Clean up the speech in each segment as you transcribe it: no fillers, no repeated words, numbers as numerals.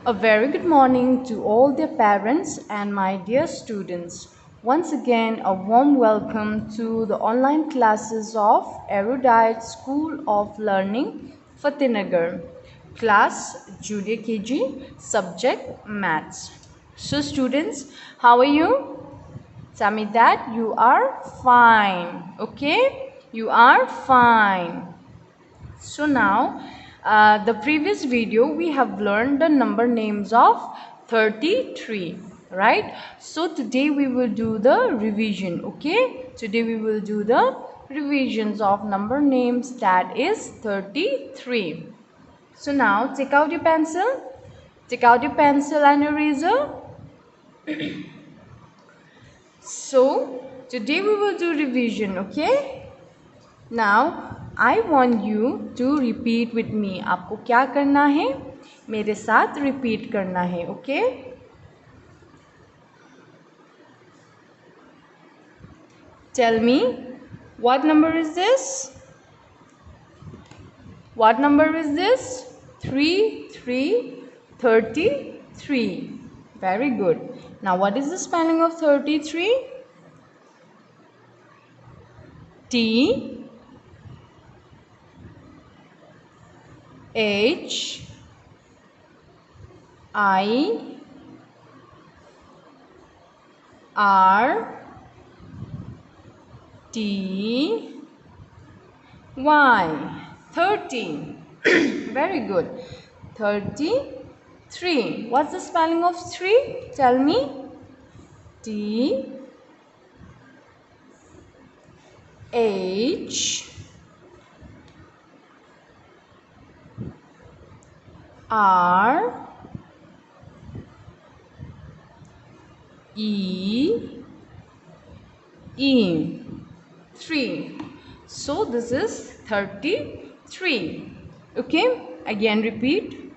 A very good morning to all their parents and my dear students. Once again, a warm welcome to the online classes of Erudite School of Learning, Fatehnagar. Class Junior KG, subject Maths. So students, how are you? Tell me that you are fine. Okay? You are fine. So now, the previous video we have learned the number names of 33, right? So today we will do the revision, okay? Today we will do the revisions of number names, that is 33. So now take out your pencil. Take out your pencil and eraser. So today we will do revision, okay? Now I want you to repeat with me. आपको क्या करना है? मेरे साथ repeat करना है, okay? Tell me, what number is this? What number is this? 33. Very good. Now what is the spelling of 33? T H I R T Y. 30. Very good. 33. What's the spelling of 3? Tell me. T H R E 3. So this is 33. Okay, again repeat.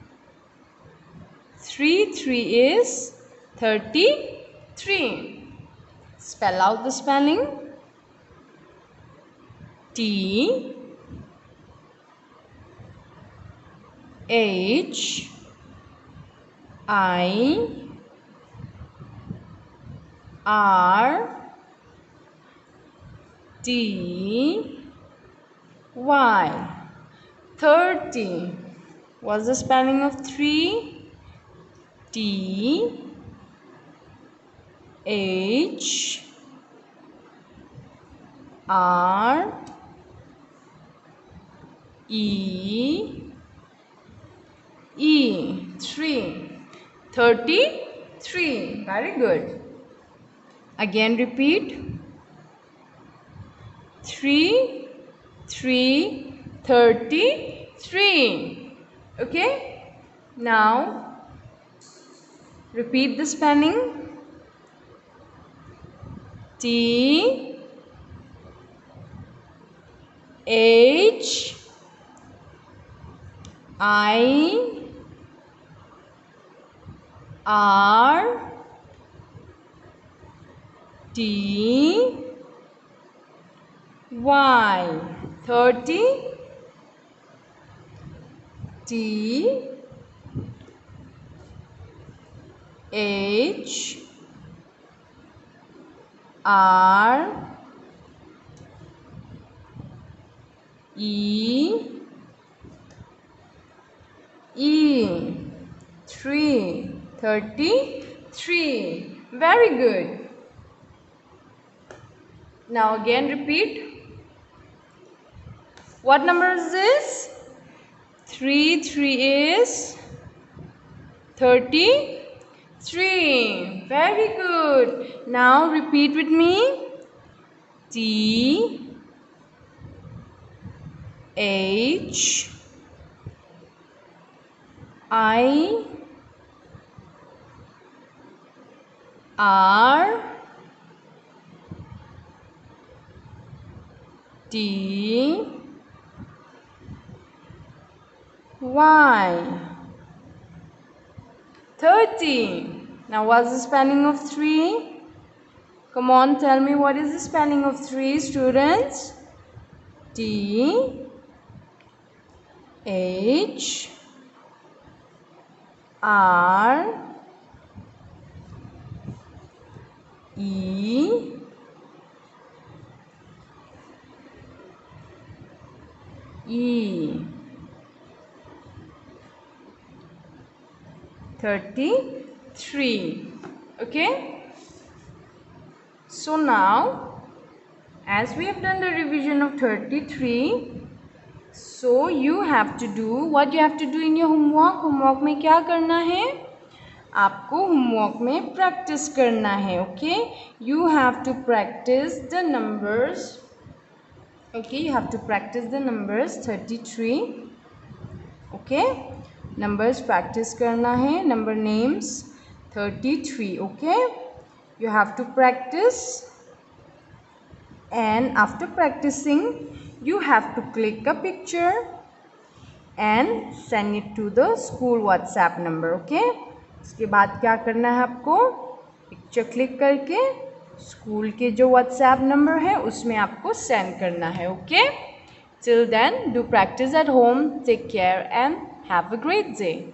3 is 33. Spell out the spelling. T H I R T Y. 30. What's the spelling of 3? T H R E 3. 33. Very good. Again repeat. 33. Okay? Now repeat the spelling. T H I R T Y. 30. T H R E 3. 33. Very good. Now again repeat. What number is this? 3 is 33. Very good. Now repeat with me. T H I R T Y. 30. Now what's the spelling of 3? Come on, tell me, what is the spelling of 3, students? T H R E E 33. Okay, so now as we have done the revision of 33, so you have to do what you have to do in your homework. Homework में क्या करना है? आपको homework में practice करना है. Okay, you have to practice the numbers. Okay, you have to practice the numbers 33. Okay, numbers practice करना है. Number names 33. Okay, you have to practice, and after practicing you have to click a picture and send it to the school WhatsApp number. Okay, इसके बाद क्या करना है? आपको picture click करके school के जो WhatsApp नंबर है उसमें आपको सेंड करना है. Okay, till then do practice at home. Take care and have a great day.